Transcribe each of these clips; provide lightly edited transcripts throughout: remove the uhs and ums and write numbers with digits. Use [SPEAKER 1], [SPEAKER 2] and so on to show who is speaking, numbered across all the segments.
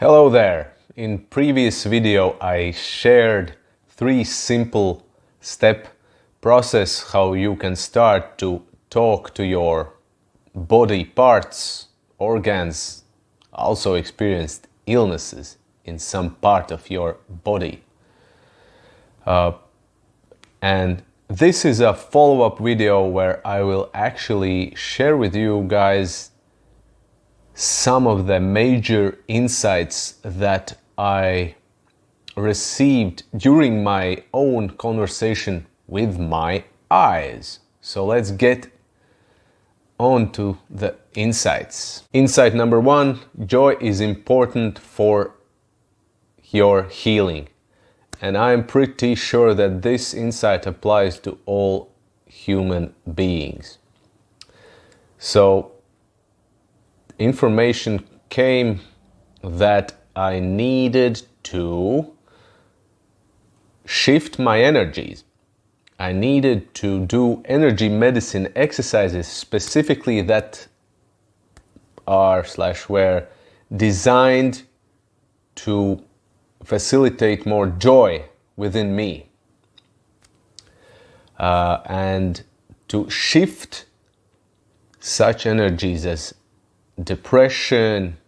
[SPEAKER 1] Hello there! In previous video I shared 3 simple step process how you can start to talk to your body parts, organs, also experienced illnesses in some part of your body. And this is a follow-up video where I will actually share with you guys some of the major insights that I received during my own conversation with my eyes. So let's get on to the insights. Insight number 1, joy is important for your healing. And I'm pretty sure that this insight applies to all human beings. So information came that I needed to shift my energies. I needed to do energy medicine exercises specifically that were designed to facilitate more joy within me and to shift such energies as depression,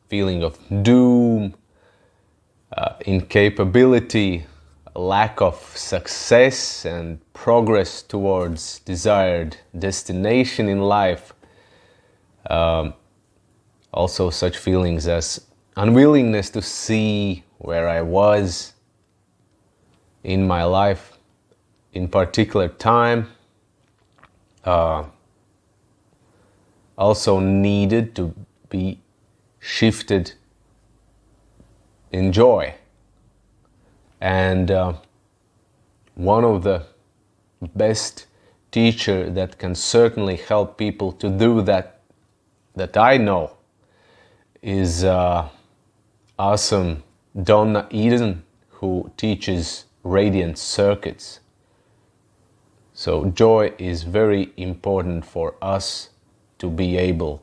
[SPEAKER 1] feeling of doom, incapability, lack of success and progress towards desired destination in life. Also such feelings as unwillingness to see where I was in my life in particular time. Also needed to be shifted in joy. And one of the best teacher that can certainly help people to do that I know is awesome Donna Eden, who teaches radiant circuits. So joy is very important for us to be able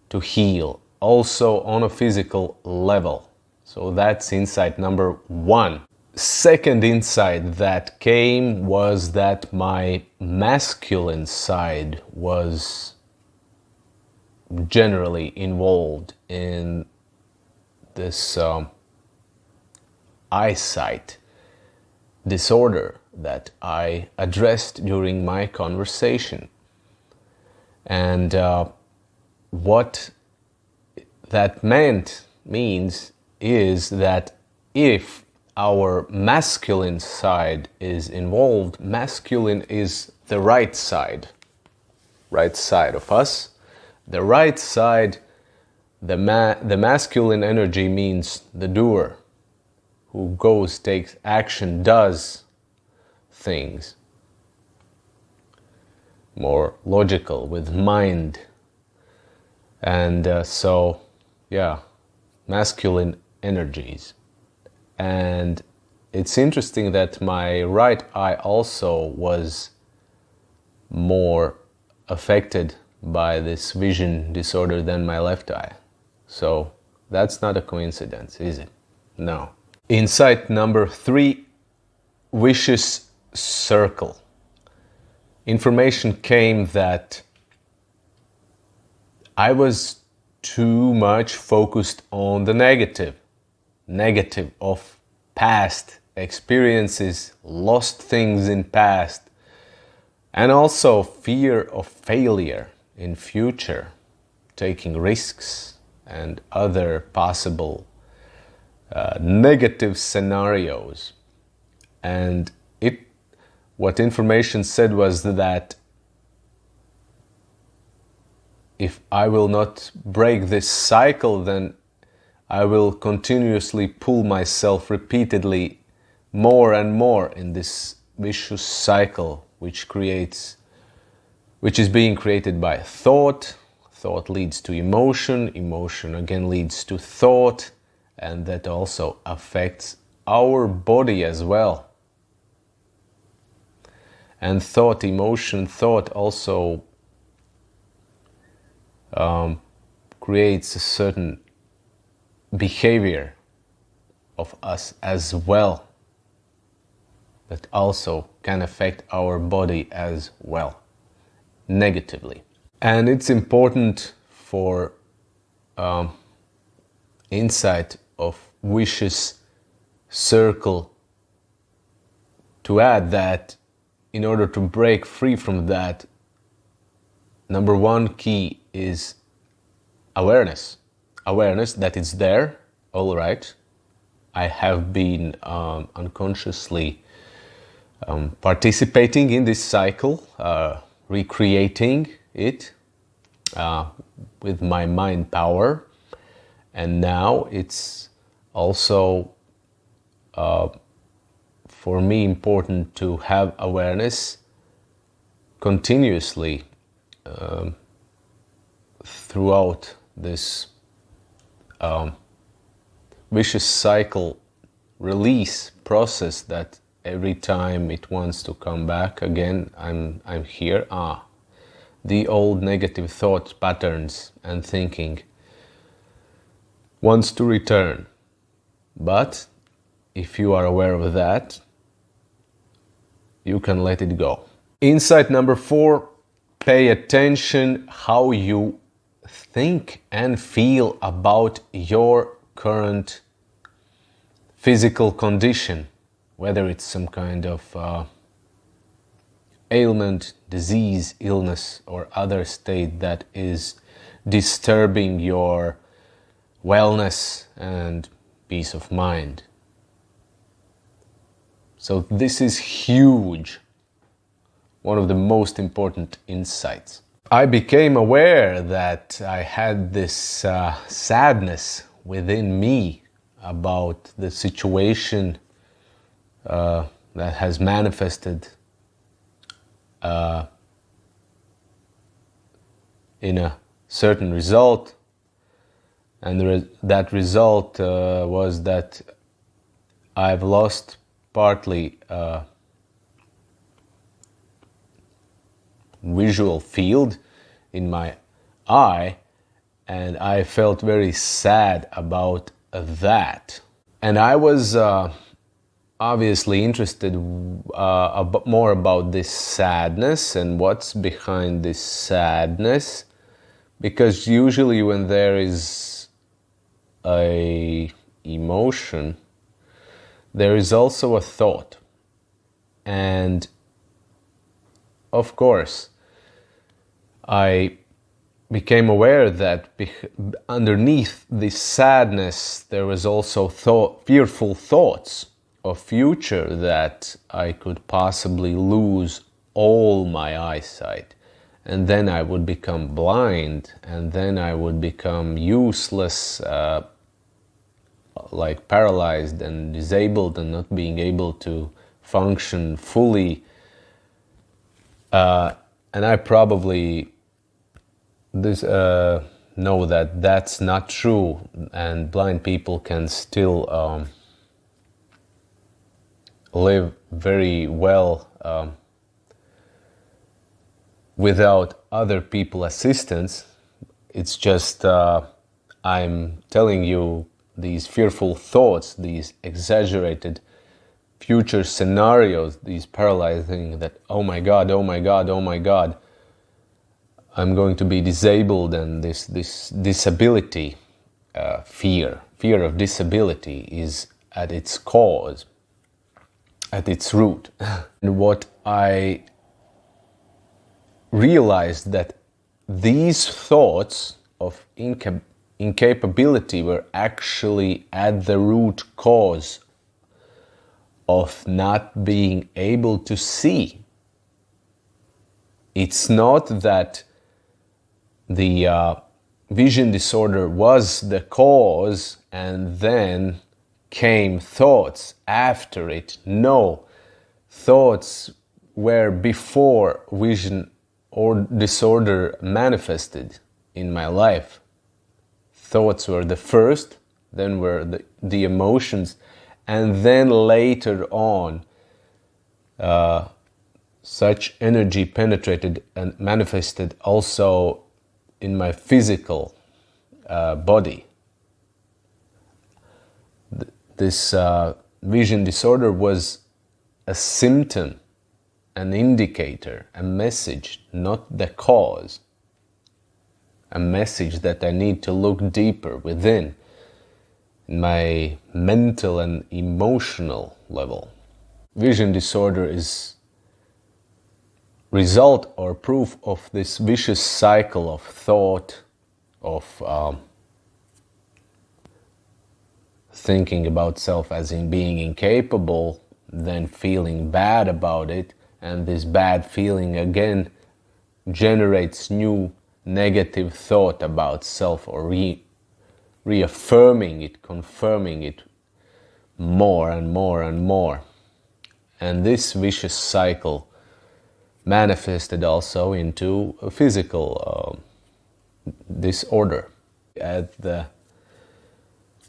[SPEAKER 1] to heal, also on a physical level. So that's insight number 1. Second insight that came was that my masculine side was generally involved in this eyesight disorder that I addressed during my conversation. And what that means is that if our masculine side is involved, masculine is the right side of us. The right side, the masculine energy means the doer, who goes, takes action, does things. More logical, with mind. And masculine energies. And it's interesting that my right eye also was more affected by this vision disorder than my left eye. So that's not a coincidence, is it? No. Insight number 3, vicious circle. Information came that I was too much focused on the negative of past experiences, lost things in past, and also fear of failure in future, taking risks and other possible negative scenarios. And what information said was that if I will not break this cycle, then I will continuously pull myself repeatedly more and more in this vicious cycle, which is being created by thought. Thought leads to emotion, emotion again leads to thought, and that also affects our body as well. And thought also creates a certain behavior of us as well that also can affect our body as well, negatively. And it's important for insight of vicious circle to add that in order to break free from that, number one key is awareness. Awareness that it's there, all right. I have been unconsciously participating in this cycle, recreating it with my mind power. And now it's also for me important to have awareness continuously throughout this vicious cycle release process that every time it wants to come back again, I'm here. The old negative thought patterns and thinking wants to return. But if you are aware of that, you can let it go. Insight number 4, pay attention how you think and feel about your current physical condition, whether it's some kind of ailment, disease, illness, or other state that is disturbing your wellness and peace of mind. So this is huge, one of the most important insights. I became aware that I had this sadness within me about the situation that has manifested in a certain result, and that result was that I've lost partly visual field in my eye, and I felt very sad about that. And I was obviously interested more about this sadness and what's behind this sadness, because usually when there is a emotion, there is also a thought. And of course, I became aware that underneath this sadness there was also fearful thoughts of future, that I could possibly lose all my eyesight, and then I would become blind, and then I would become useless, like paralyzed and disabled and not being able to function fully. And I probably know that that's not true, and blind people can still live very well without other people's assistance. It's just I'm telling you these fearful thoughts, these exaggerated future scenarios, these paralyzing, that oh my God, oh my God, oh my God, I'm going to be disabled, and this disability, fear of disability is at its cause, at its root. And what I realized, that these thoughts of incapability were actually at the root cause of not being able to see. It's not that the vision disorder was the cause and then came thoughts after it. No, thoughts were before vision or disorder manifested in my life. Thoughts were the first, then were the emotions, and then later on such energy penetrated and manifested also in my physical body. this vision disorder was a symptom, an indicator, a message, not the cause. A message that I need to look deeper within my mental and emotional level. Vision disorder is result or proof of this vicious cycle of thought, of thinking about self as in being incapable, then feeling bad about it, and this bad feeling again generates new negative thought about self, or reaffirming it, confirming it more and more and more. And this vicious cycle manifested also into a physical disorder. At the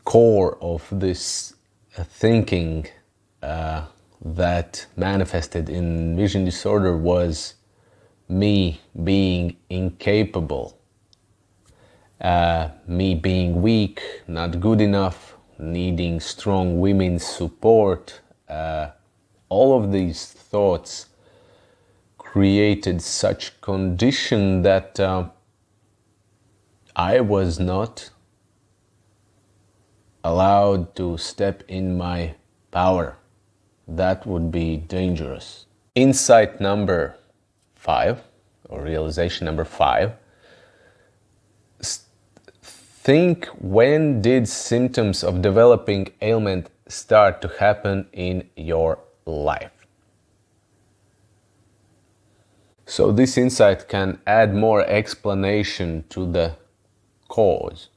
[SPEAKER 1] core of this thinking that manifested in vision disorder was me being incapable, me being weak, not good enough, needing strong women's support. All of these thoughts created such condition that I was not allowed to step in my power. That would be dangerous. Insight number 5, or realization number 5. Think, when did symptoms of developing ailment start to happen in your life? So this insight can add more explanation to the cause.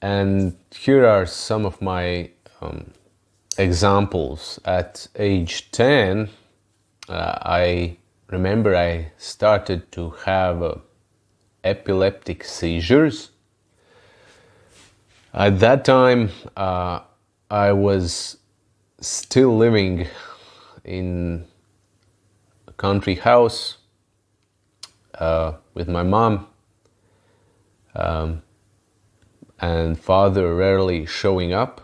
[SPEAKER 1] And here are some of my examples. At age 10, I remember I started to have epileptic seizures. At that time, I was still living in a country house with my mom, and father rarely showing up.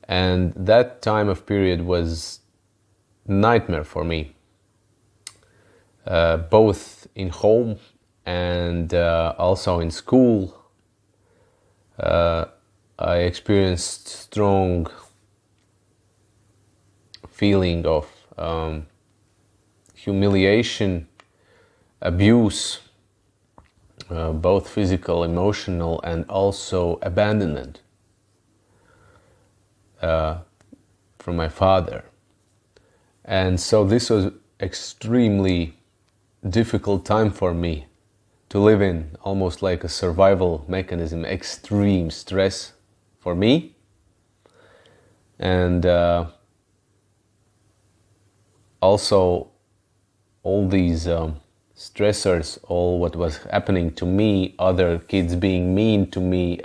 [SPEAKER 1] And that time of period was nightmare for me, both in home and also in school. I experienced strong feeling of humiliation, abuse, both physical, emotional, and also abandonment from my father. And so this was extremely difficult time for me to live in, almost like a survival mechanism, extreme stress for me. And also all these stressors, all what was happening to me, other kids being mean to me,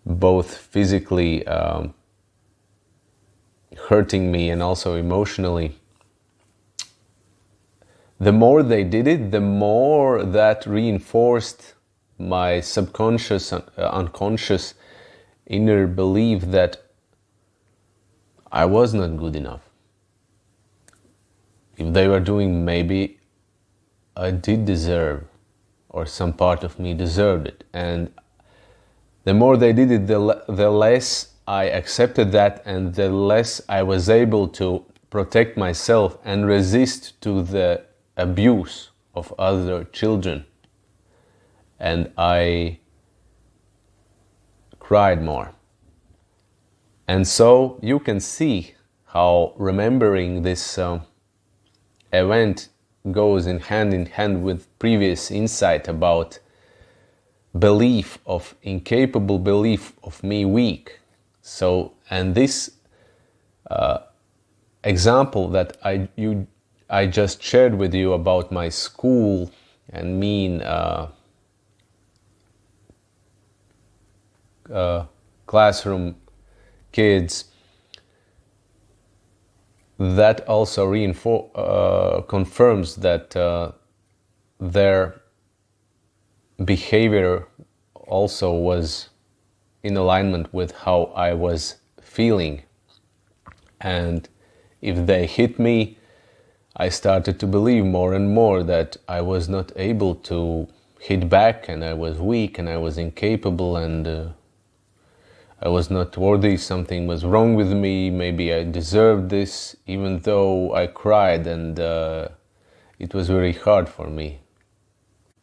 [SPEAKER 1] both physically hurting me and also emotionally. The more they did it, the more that reinforced my subconscious, unconscious inner belief that I was not good enough. If they were doing, maybe I did deserve, or some part of me deserved it. And the more they did it, the less I accepted that, and the less I was able to protect myself and resist to the abuse of other children. And I cried more. And so you can see how remembering this event goes in hand with previous insight about belief of incapable, belief of me weak. So, and this example that I just shared with you about my school and mean classroom kids, that also confirms that their behavior also was in alignment with how I was feeling. And if they hit me, I started to believe more and more that I was not able to hit back, and I was weak and I was incapable, and I was not worthy, something was wrong with me, maybe I deserved this, even though I cried, and it was very hard for me.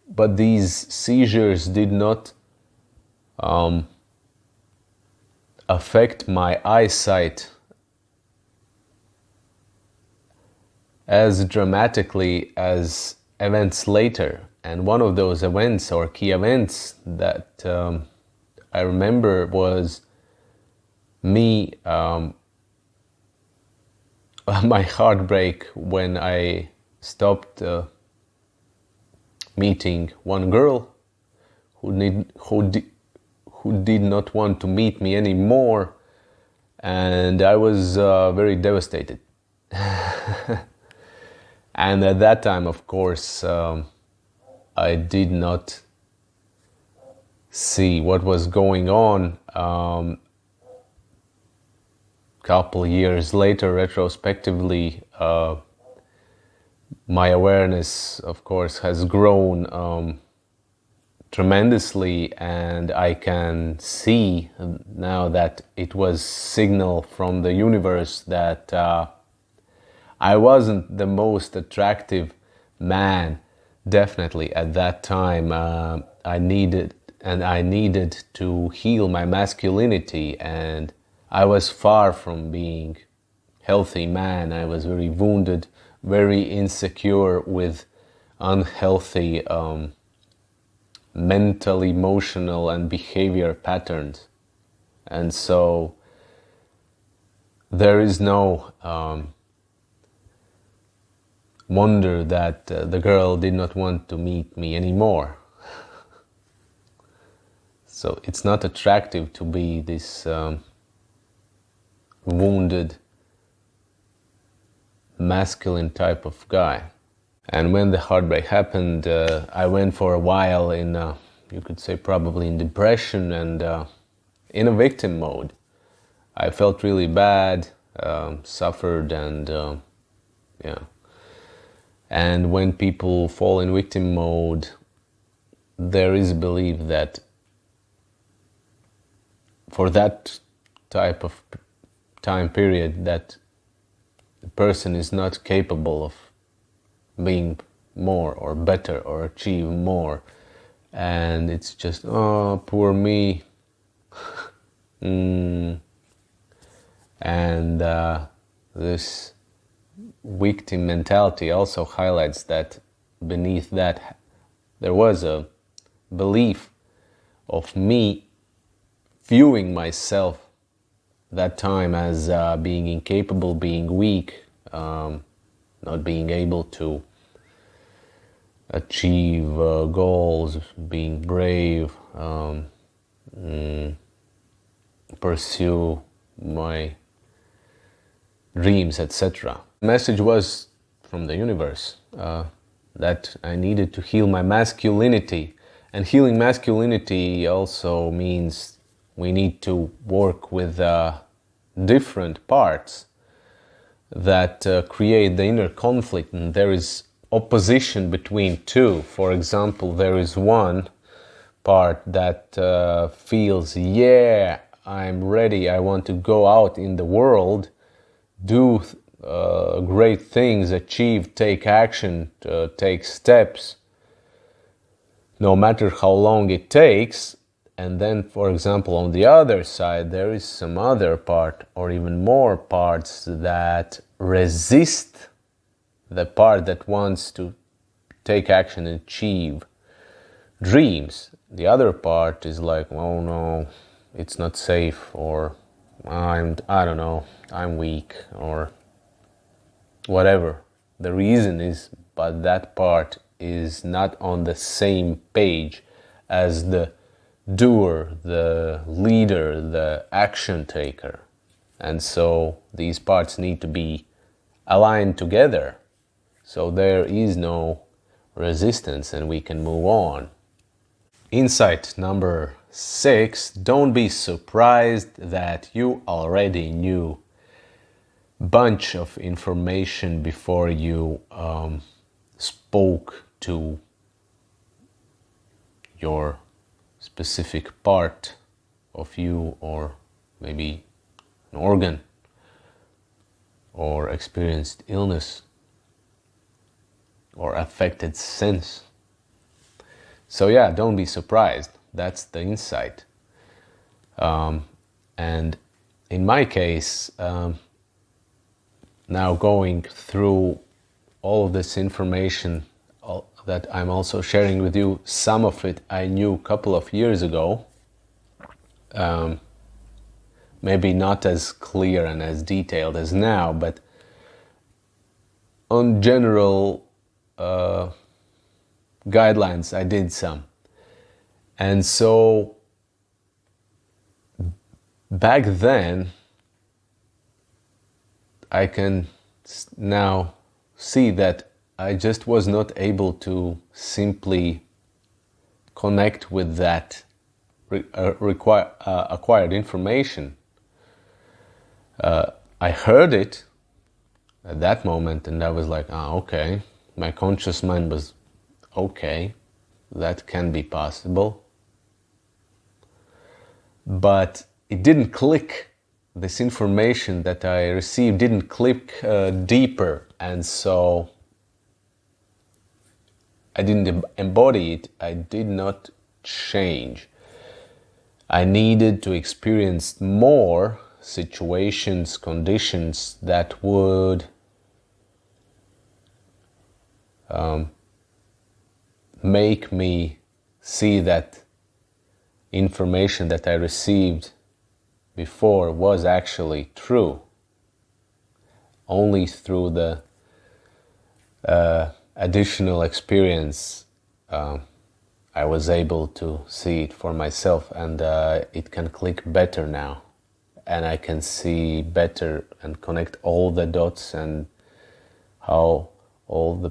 [SPEAKER 1] But these seizures did not affect my eyesight as dramatically as events later. And one of those events or key events that I remember was me, my heartbreak when I stopped meeting one girl who did not want to meet me anymore, and I was very devastated. And at that time, of course, I did not see what was going on. Couple years later, retrospectively, my awareness, of course, has grown tremendously, and I can see now that it was signal from the universe that I wasn't the most attractive man, definitely at that time. I needed to heal my masculinity, and I was far from being healthy man. I was very wounded, very insecure, with unhealthy mental, emotional, and behavior patterns. And so there is no wonder that the girl did not want to meet me anymore. So it's not attractive to be this wounded, masculine type of guy. And when the heartbreak happened, I went for a while in, you could say, probably in depression and in a victim mode. I felt really bad, suffered, and yeah. And when people fall in victim mode, there is a belief that for that type of time period, that the person is not capable of being more or better or achieve more, and it's just, oh, poor me. And this victim mentality also highlights that beneath that there was a belief of me viewing myself that time as being incapable, being weak, not being able to achieve goals, being brave, pursue my dreams, etc. The message was from the universe that I needed to heal my masculinity. And healing masculinity also means we need to work with different parts that create the inner conflict, and there is opposition between two. For example, there is one part that feels, yeah, I'm ready, I want to go out in the world, do great things, achieve, take action, take steps, no matter how long it takes. And then, for example, on the other side, there is some other part, or even more parts, that resist the part that wants to take action and achieve dreams. The other part is like, oh no, it's not safe, or I don't know, I'm weak, or whatever the reason is, but that part is not on the same page as the doer, the leader, the action taker. And so these parts need to be aligned together, so there is no resistance and we can move on. Insight number 6, don't be surprised that you already knew a bunch of information before you spoke to your specific part of you, or maybe an organ, or experienced illness or affected sense. So yeah, don't be surprised. That's the insight. And in my case, now going through all of this information that I'm also sharing with you, some of it I knew a couple of years ago, maybe not as clear and as detailed as now, but on general guidelines I did some. And so back then I can now see that I just was not able to simply connect with that acquired information. I heard it at that moment and I was like, okay, my conscious mind was, okay, that can be possible. But it didn't click. This information that I received didn't click deeper, and so I didn't embody it. I did not change. I needed to experience more situations, conditions that would make me see that information that I received before was actually true. Only through the additional experience I was able to see it for myself, and it can click better now, and I can see better and connect all the dots and how all the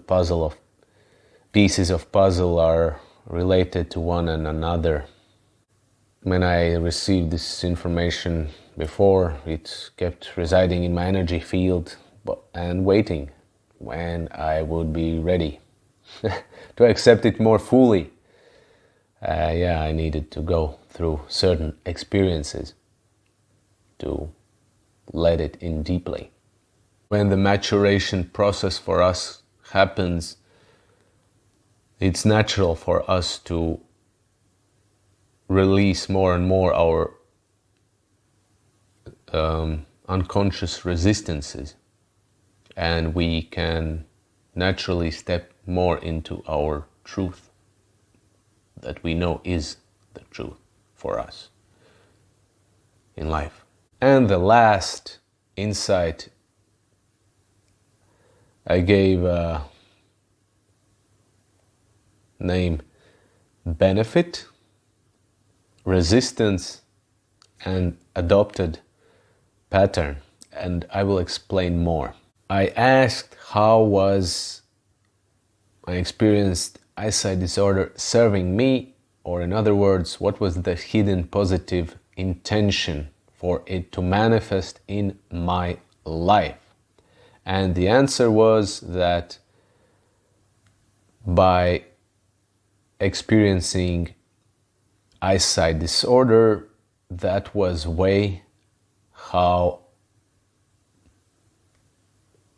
[SPEAKER 1] pieces of puzzle are related to one and another. When I received this information before, it kept residing in my energy field and waiting when I would be ready to accept it more fully. I needed to go through certain experiences to let it in deeply. When the maturation process for us happens, it's natural for us to release more and more our unconscious resistances, and we can naturally step more into our truth that we know is the truth for us in life. And the last insight I gave name benefit, resistance, and adopted pattern, and I will explain more. I asked how was my experienced eyesight disorder serving me, or in other words, what was the hidden positive intention for it to manifest in my life. And the answer was that by experiencing eyesight disorder, that was way how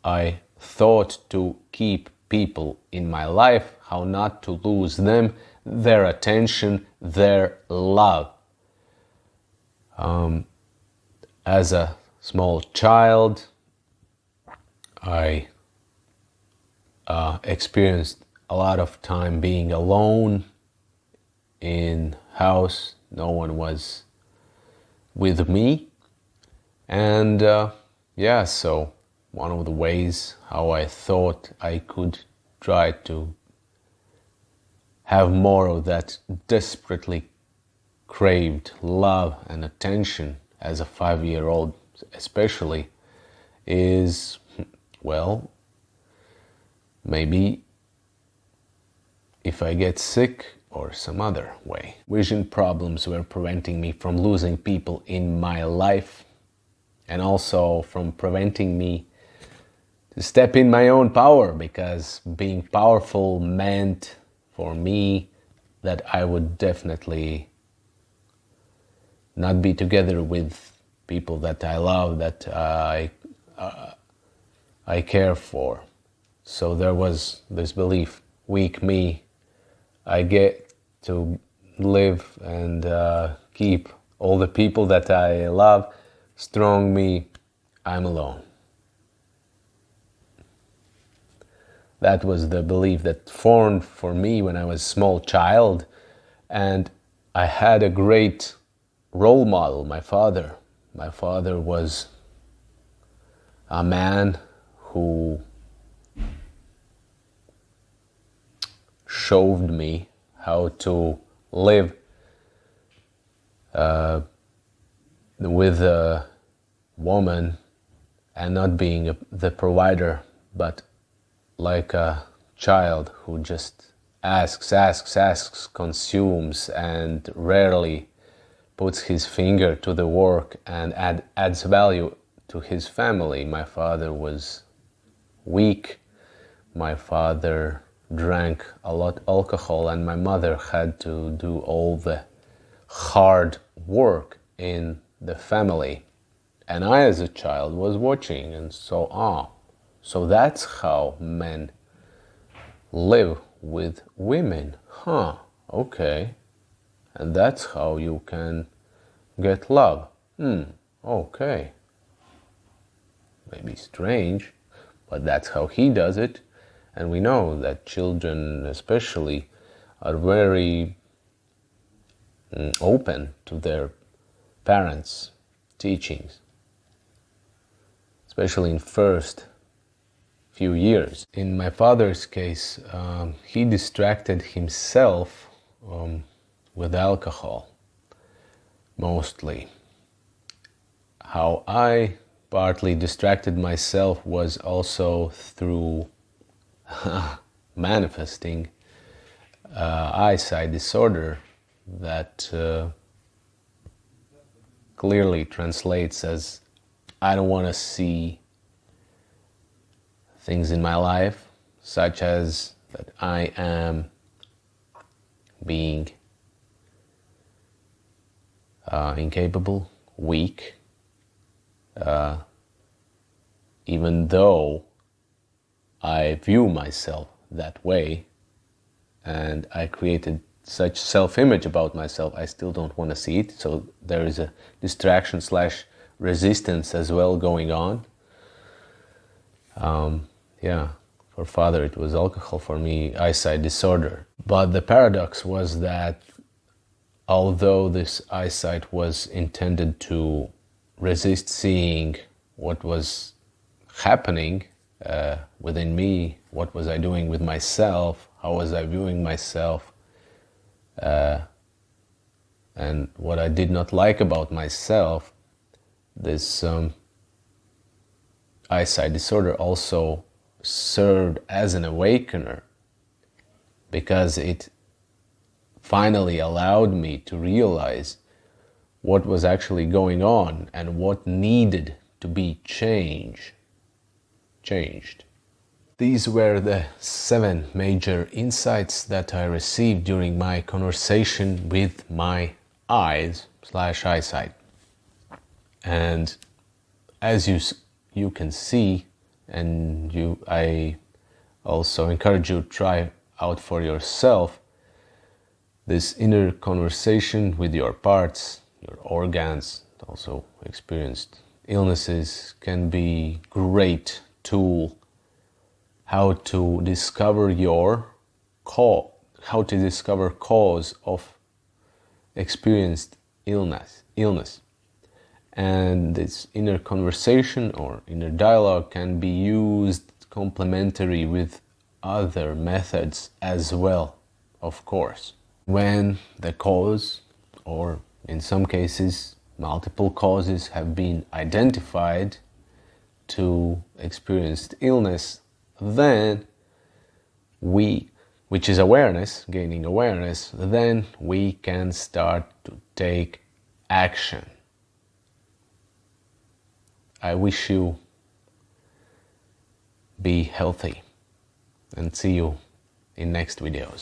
[SPEAKER 1] I thought to keep people in my life, how not to lose them, their attention, their love. As a small child, I experienced a lot of time being alone in house. No one was with me, and so one of the ways how I thought I could try to have more of that desperately craved love and attention as a 5-year-old especially is, well, maybe if I get sick or some other way. Vision problems were preventing me from losing people in my life, and also from preventing me to step in my own power, because being powerful meant for me that I would definitely not be together with people that I love, that I care for. So there was this belief, weak me, I get to live and keep all the people that I love. Strong me, I'm alone. That was the belief that formed for me when I was a small child, and I had a great role model, my father. My father was a man who showed me how to live with a woman and not being the provider, but like a child who just asks, consumes, and rarely puts his finger to the work and adds value to his family. My father was weak. My father drank a lot of alcohol, and my mother had to do all the hard work in the family. And I, as a child, was watching and saw, so that's how men live with women. Okay. And that's how you can get love. Okay. Maybe strange, but that's how he does it. And we know that children especially are very open to their parents' teachings, especially in first few years. In my father's case, he distracted himself with alcohol, mostly. How I partly distracted myself was also through manifesting eyesight disorder that clearly translates as I don't want to see things in my life, such as that I am being incapable, weak, even though I view myself that way and I created such self-image about myself, I still don't want to see it. So there is a distraction / resistance as well going on. For father it was alcohol, for me eyesight disorder. But the paradox was that although this eyesight was intended to resist seeing what was happening within me, what was I doing with myself, how was I viewing myself, and what I did not like about myself, this eyesight disorder also served as an awakener, because it finally allowed me to realize what was actually going on and what needed to be changed. These were the 7 major insights that I received during my conversation with my eyes / eyesight. And as you can see, and I also encourage you to try out for yourself, this inner conversation with your parts, your organs, also experienced illnesses, can be great tool how to discover how to discover cause of experienced illness. And this inner conversation or inner dialogue can be used complementary with other methods as well, of course. When the cause, or in some cases multiple causes, have been identified to experienced illness, then we which is awareness, gaining awareness, then we can start to take action. I wish you be healthy and see you in next videos.